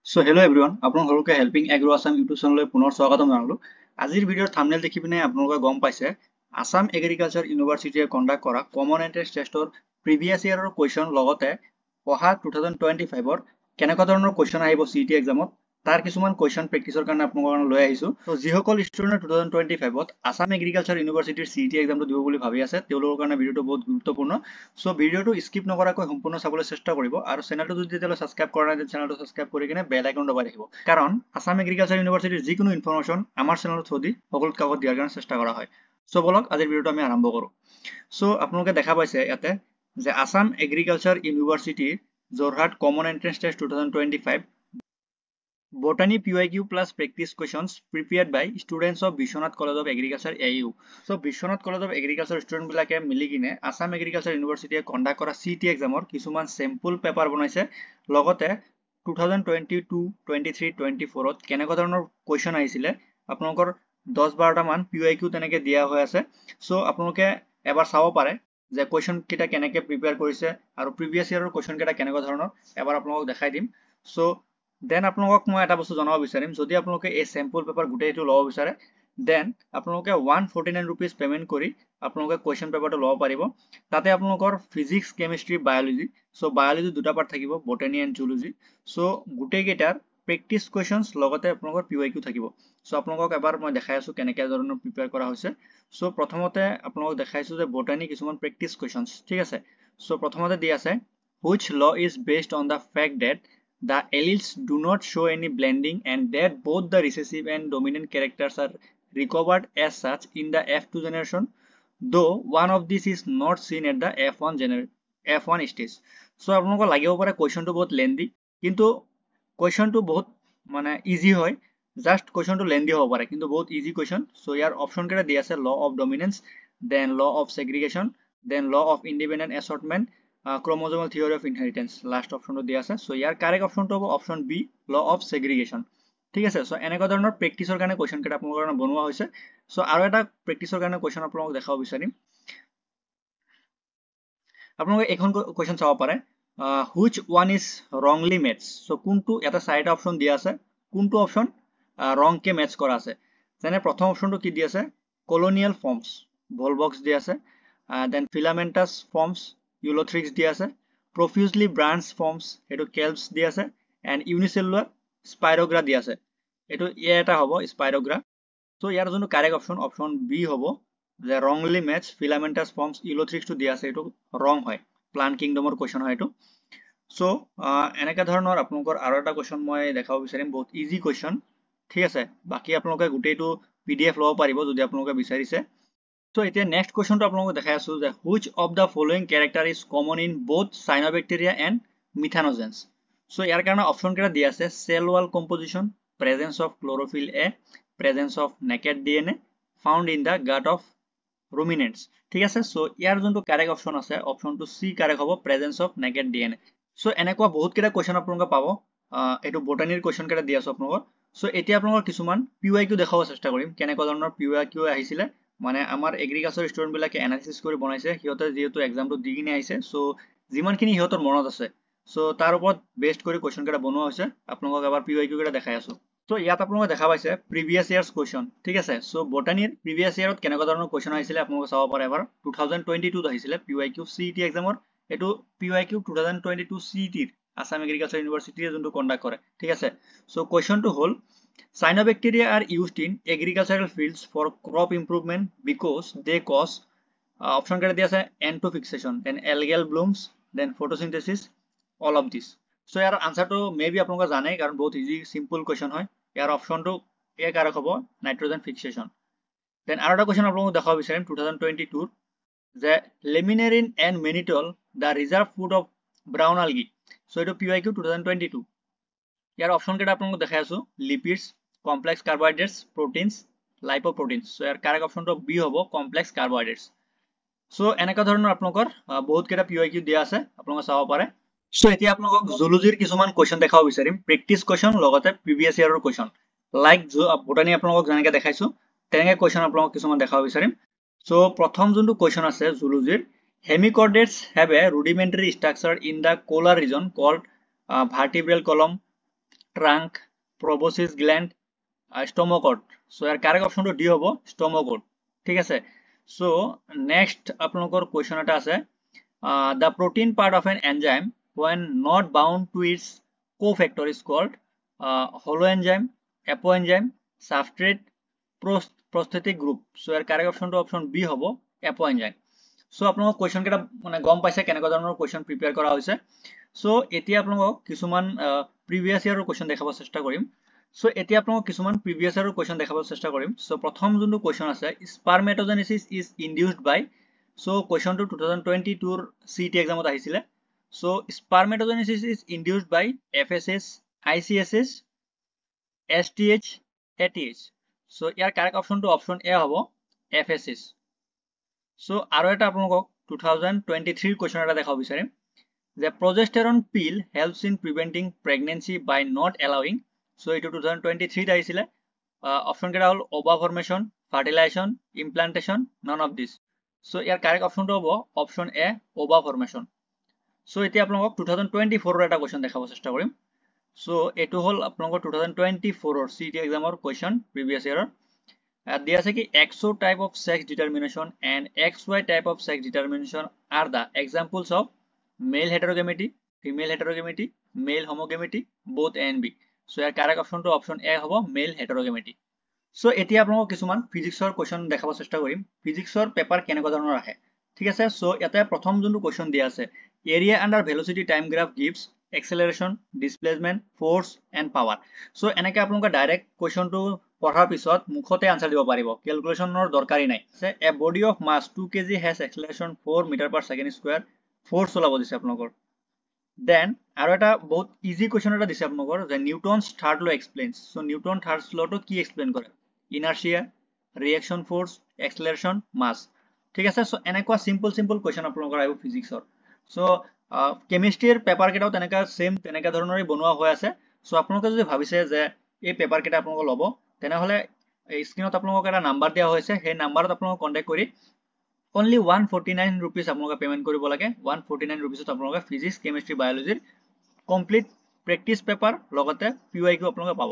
So hello everyone, আপোনাক সকলোকে helping agro Assam YouTube চেনেললৈ পুনৰ স্বাগতম জনালো। আজিৰ ভিডিঅ'ৰ থাম্বনেল দেখি পিনে আপোনালোকে গম পাইছে আসাম এগ্ৰিকালচাৰ ইউনিভাৰ্চিটিয়ে কণ্ডাক্ট কৰা কমন এন্ট্ৰেন্স টেষ্টৰ প্ৰিভিয়াছ ইয়াৰৰ কুৱেশ্যন লগতে অহা 2025ৰ কেনেকুৱা ধৰণৰ কুৱেশ্যন আহিব সিটি এক্সামত তাৰ কিছুমান কুৱেশ্যন প্ৰেক্টিছৰ কাৰণে আপোনালোকৰ কাৰণে লৈ আহিছো। তো যিসকল ষ্টুডেণ্ট 2025ত আসাম এগ্ৰিকালচাৰ ইউনিভাৰ্চিটিৰ সিটি এক্সামটো দিব বুলি ভাবি আছে তেওঁলোকৰ কাৰণে ভিডিঅ'টো বহুত গুৰুত্বপূৰ্ণ। সো ভিডিঅ'টো স্কিপ নকৰাকৈ সম্পূৰ্ণ চাবলৈ চেষ্টা কৰিব আৰু চেনেলটো যদি তেতিয়ালৈ সাবস্ক্ৰাইব কৰা নাই তেন্তে চেনেলটো সাবস্ক্ৰাইব কৰি কিনে বেল আইকন দবাই ৰাখিব, কাৰণ আসাম এগ্ৰিকালচাৰ ইউনিভাৰ্চিটিৰ যিকোনো ইনফৰমেশ্যন আমাৰ চেনেলৰ থ্ৰু দি সকলোতকৈ আগত দিয়াৰ কাৰণে চেষ্টা কৰা হয়। সো বলক আজিৰ ভিডিঅ'টো আমি আৰম্ভ কৰোঁ। সো আপোনালোকে দেখা পাইছে ইয়াতে যে আসাম এগ্ৰিকালচাৰ ইউনিভাৰ্চিটিৰ Jorhat common entrance test 2025 Botany PYQ plus practice questions prepared by students of Bishwanath College of Agriculture AU. So Bishwanath College of Agriculture student বিলাকে মিলি কিনে আসাম এগ্ৰিকালচাৰ ইউনিভাৰ্চিটিয়ে কণ্ডাক্ট কৰা সিটি এক্সামৰ কিছুমান চেম্পল পেপাৰ বনাইছে, লগতে 2022, 23, 24ত কেনেকুৱা ধৰণৰ কুৱেশ্যন আহিছিলে আপোনালোকৰ 10-12টা মান PYQ তেনেকে দিয়া হৈ আছে। সো আপোনালোকে এবাৰ চাব পাৰে যে কুৱেশ্যন কেইটা কেনেকে প্ৰিপেয়াৰ কৰিছে আৰু প্ৰিভিয়াছ ইয়াৰৰ কুৱেশ্যন কেইটা কেনেকুৱা ধৰণৰ এবাৰ আপোনালোকক দেখাই দিম। সো দেন আপোনালোকক মই এটা বস্তু জনাব বিচাৰিম, যদি আপোনালোকে এই চেম্পল পেপাৰ গোটেইটো ল'ব বিচাৰে দেন আপোনালোকে 149 rupees পেমেন্ট কৰি আপোনালোকে কুৱেশ্যন পেপাৰটো ল'ব পাৰিব। তাতে আপোনালোকৰ physics, chemistry, biology, so biology দুটা পাৰ্ট থাকিব, বটানী এণ্ড জুলজি। সো গোটেইকেইটাৰ প্ৰেক্টিছ কুৱেশ্যনছ লগতে আপোনালোকৰ PYQ থাকিব। সো আপোনালোকক এবাৰ মই দেখাই আছো কেনেকুৱা ধৰণৰ প্ৰিপেয়াৰ কৰা হৈছে। সো প্ৰথমতে আপোনালোকক দেখাইছো যে বটানী কিছুমান প্ৰেক্টিছ কুৱেশ্যনছ, ঠিক আছে। সো প্ৰথমতে দি আছে which law is based on the fact that the alleles do not show any blending and that both the recessive and dominant characters are recovered as such in the F2 generation, though one of these is not seen at the F1 stage. So আপোনালোকৰ লাগিব পাৰে কুৱেশ্যনটো বহুত lengthy, কিন্তু কুৱেশ্যনটো বহুত মানে easy হয়। Just কুৱেশ্যনটো lengthy হ'ব পাৰে কিন্তু বহুত ইজি কুৱেশ্যন। সো ইয়াৰ অপশ্যন কেইটা দি আছে law of dominance, then law of segregation, then law of independent assortment, chromosomal theory of inheritance last অপশ্যনটো দিয়া আছে। সো ইয়াৰ কাৰেক্ট অপশ্যনটো হ'ব option B, law of segregation, ঠিক আছে। সো এনেকুৱা ধৰণৰ প্ৰেক্টিছৰ কাৰণে কুৱেশ্যন কেইটা আপোনালোকৰ কাৰণে বনোৱা হৈছে। সো আৰু এটা প্ৰেক্টিছৰ কাৰণে কুৱেশ্যন আপোনালোকক দেখাব বিচাৰিম। আপোনালোকে এইখন কুৱেশ্যন চাব পাৰে, which one is wrongly matched. So কোনটো এটা চাৰিটা অপশ্যন দিয়া আছে, কোনটো অপশ্যন ৰংকে মেটচ কৰা আছে। যেনে প্ৰথম অপশ্যনটো কি দি আছে, কলোনিয়েল ফৰ্মছ, ভলভক্স দি আছে, দেন ফিলামেণ্টাছ ফৰ্মছ, ইউলোথ্ৰিক্স দি আছে, প্ৰফিউজলি ব্ৰাঞ্চ ফৰ্মছ এইটো কেলপছ দি আছে, এণ্ড ইউনিচেলুলাৰ স্পাইৰগ্ৰা দি আছে। এইটো এটা হ'ব স্পাইৰগ্ৰা। সো ইয়াৰ যোনটো কাৰেক্ট অপশ্যন অপশ্যন বি হ'ব, যে ৰংলি মেচ ফিলামেণ্টাছ ফৰ্মছ ইউলোথ্ৰিক্সটো দিয়া আছে এইটো ৰং হয়, প্লান্ট কিংডমৰ কুৱেশ্যন হয় এইটো। সো এনেকুৱা ধৰণৰ আপোনালোকৰ আৰু এটা কুৱেশ্যন মই দেখাব বিচাৰিম, বহুত ইজি কুৱেশ্যন, ঠিক আছে। বাকী আপোনালোকে গোটেইটো PDF ল'ব পাৰিব যদি আপোনালোকে বিচাৰিছে। সো এতিয়া নেক্সট কুৱেশ্যনটো আপোনালোকক দেখাই আছো যে which of the following character is common in both cyanobacteria and methanogens. So ইয়াৰ কাৰণে অপশ্যন কেইটা দিয়া আছে cell wall composition, presence of chlorophyll A, presence of naked DNA, found in the gut of ruminants, ঠিক আছে। So ইয়াৰ যোনটো correct option আছে অপশ্যনটো চি কাৰেক্ট হ'ব, presence of naked DNA। So এনেকুৱা বহুত কেইটা কুৱেশ্যন আপোনালোকে পাব, এইটো বটানীৰ কুৱেশ্যন কেইটা দি আছো আপোনালোকৰ। সো এতিয়া আপোনালোকৰ কিছুমান PYQ দেখাব চেষ্টা কৰিম, কেনেকুৱা ধৰণৰ PYQ আহিছিলে, মানে আমাৰ এগ্ৰিকালচাৰ ষ্টুডেণ্ট বিলাকে এনালাইচিছ কৰি বনাইছে, সিহঁতে যিহেতু এক্সামটো দি কিনে আহিছে। সো যিমানখিনি সিহঁতৰ মনত আছে সো তাৰ ওপৰত বেস্ট কৰি কুৱেশ্যন কেইটা বনোৱা হৈছে। আপোনালোকক এবাৰ PYQ কেইটা দেখাই আছো। সো ইয়াত আপোনালোকে দেখা পাইছে প্ৰিভিয়াছ ইয়াৰ্ছ কুৱেশ্যন, ঠিক আছে। সো বটানীৰ প্ৰিভিয়াছ ইয়াৰত কেনেকুৱা ধৰণৰ কুৱেশ্যন আহিছিলে আপোনালোকে চাব পাৰে এবাৰ। 2022 আহিছিলে PYQ CET এক্সামৰ, এইটো PYQ 2022 CETৰ আসাম এগ্ৰিকালচাৰ ইউনিভাৰ্চিটিয়ে যোনটো কণ্ডাক্ট কৰে, ঠিক আছে। সো কুৱেশ্যনটো হ'ল cyanobacteria are used in agricultural fields for crop improvement because they cause option কেইটা দি আছে N two fixation, then algal blooms, then photosynthesis, all of this. So ইয়াৰ আনসাৰটো মেবি আপোনালোকে জানে কাৰণ বহুত ইজি সিম্পল কুৱেশ্যন হয়। ইয়াৰ অপশ্যনটো এ কাৰেক্ট হ'ব, নাইট্ৰজেন ফিক্সেশ্যন। দেন আৰু এটা কুৱেশ্যন আপোনালোকক দেখাব বিচাৰিম 2022 যে laminarin and mannitol the reserve food of brown algae. So এইটো PYQ 2022। ইয়াৰ অপশ্যন কেইটা আপোনালোকক দেখাই আছো, lipids, complex carbohydrates, proteins, lipoproteins. So ইয়াৰ কাৰেক্ট অপশ্যনটো বি হ'ব, কমপ্লেক্স কাৰ্বহাইড্ৰেটছ। সো এনেকুৱা ধৰণৰ আপোনালোকৰ বহুত কেইটা PYQ দিয়া আছে, আপোনালোকে চাব পাৰে। সো এতিয়া আপোনালোকক জুলজিৰ কিছুমান কুৱেশ্যন দেখাব বিচাৰিম, প্ৰেক্টিছ কুৱেশ্যন লগতে প্ৰিভিয়াছ ইয়াৰৰ কুৱেশ্যন। লাইক বটানী আপোনালোকক যেনেকৈ দেখাইছো তেনেকৈ কুৱেশ্যন আপোনালোকক কিছুমান দেখাব বিচাৰিম। সো প্ৰথম যোনটো কুৱেশ্যন আছে জুলজিৰ, hemichordates have a rudimentary structure in the collar region called vertebral column, trunk, proboscis gland, stomochord. So ইয়াৰ কাৰেক্ট অপশনটো ডি হ'ব স্টমকট। ঠিক আছে, সো নেক্সট আপোনালোকৰ কোৱেশ্চন এটা আছে, the protein part of an enzyme when not bound to its cofactor is called holoenzyme, apoenzyme, substrate, prosthetic group। So ইয়াৰ correct অপশনটো অপশন বি হ'ব apoenzyme। সো আপোনালোক কোৱেশ্চন কেইটা মানে গম পাইছে কেনেকুৱা ধৰণৰ কোৱেশ্চন প্ৰিপেয়াৰ কৰা হৈছে। সো এতিয়া আপোনালোকক কিছুমান প্ৰিভিয়াছ ইয়াৰৰ কোৱেশ্চন দেখাব চেষ্টা কৰিম। সো এতিয়া আপোনালোকক কিছুমান প্ৰিভিয়াছ ইয়াৰৰ কোৱেশ্চন দেখাব চেষ্টা কৰিম। সো প্ৰথম যোনটো কোৱেশ্চন আছে, spermatogenesis is induced by. So কোৱেশ্চনটো 2022 ৰ CET এক্সামত আহিছিলে। So spermatogenesis is induced by FSH, ICSH, STH, ATH। So ইয়াৰ কাৰেক্ট অপশনটো অপশন এ হ'ব FSH। সো আৰু এটা আপোনালোকক 2023 কোৱেশ্চন এটা দেখাব বিচাৰিম যে progesterone pill helps in preventing pregnancy by not allowing। So এইটো 2023 আহিছিলে। অপশন কেইটা হ'ল ova formation, fertilization, implantation, none of this। So ইয়াৰ কারেক্ট অপশনটো হ'ব অপশন এ ova formation। সো এতিয়া আপোনালোকক 2024 ৰ এটা কোৱেশ্চন দেখাব চেষ্টা কৰিম। সো এইটো হ'ল আপোনালোকৰ 2024 ৰ CET এক্সামৰ কোৱেশ্চন প্ৰিভিয়াছ ইয়াৰৰ। দিয়া আছে কি XO type of sex determination and XY type of sex determination are the examples of male heterogamity, female heterogamity, male homogamity, both A and B। So ইয়াৰ কাৰেক্ট অপশনটো option A হ'ব male হেটেৰোগেমিটি। So এতিয়া আপোনালোকক কিছুমান ফিজিক্সৰ question দেখাব চেষ্টা কৰিম, ফিজিক্সৰ paper কেনেকুৱা ধৰণৰ আহে। ঠিক আছে, সো ইয়াতে প্ৰথম যোনটো কোৱেশ্চন দিয়া আছে, area under velocity time graph gives acceleration, displacement, force and power. So এনেকে আপোনালোকে ডাইৰেক্ট কোৱেশ্চনটো পঢ়াৰ পিছত মুখতে আনসাৰ দিব পাৰিব, ক্যালকুলেশনৰ দৰকাৰী নাই। A body of mass 2 kg has acceleration 4 m/s², force ওলাব দিছে আপোনালোকৰ। দেন আৰু এটা বহুত ইজি কোৱেশ্চন এটা দিছে আপোনালোকৰ যে নিউটনছ থাৰ্ড ল এক্সপ্লেইনছ। সো নিউটন থাৰ্ড লটো কি এক্সপ্লেইন কৰে? ইনাৰ্চিয়া, ৰিয়েকশন ফোৰ্স, এক্সেলাৰেশ্যন, মাছ। ঠিক আছে, সো এনেকুৱা সিম্পল কোৱেশ্চন আপোনালোকৰ আহিব ফিজিক্সৰ। সো কেমিষ্ট্ৰিৰ পেপাৰ কেইটাও তেনেকা সেম তেনেকা ধৰণৰে বনোৱা হৈ আছে। সো আপোনালোকে যদি ভাবিছে যে এই পেপাৰ কেইটা আপোনালোকে ল'ব, তেনেহলে স্ক্ৰিনত আপোনালোকক এটা নাম্বাৰ দিয়া হৈছে, সেই নাম্বাৰত আপোনালোক কন্টেক্ট কৰি only 149 rupees আপোনালোকে পেমেন্ট কৰিব লাগে। 149 rupeesত আপোনালোকে ফিজিক্স, কেমিষ্ট্ৰি, বায়োলজিৰ কমপ্লিট প্ৰেক্টিছ পেপাৰ লগতে PYQ আপোনালোকে পাব।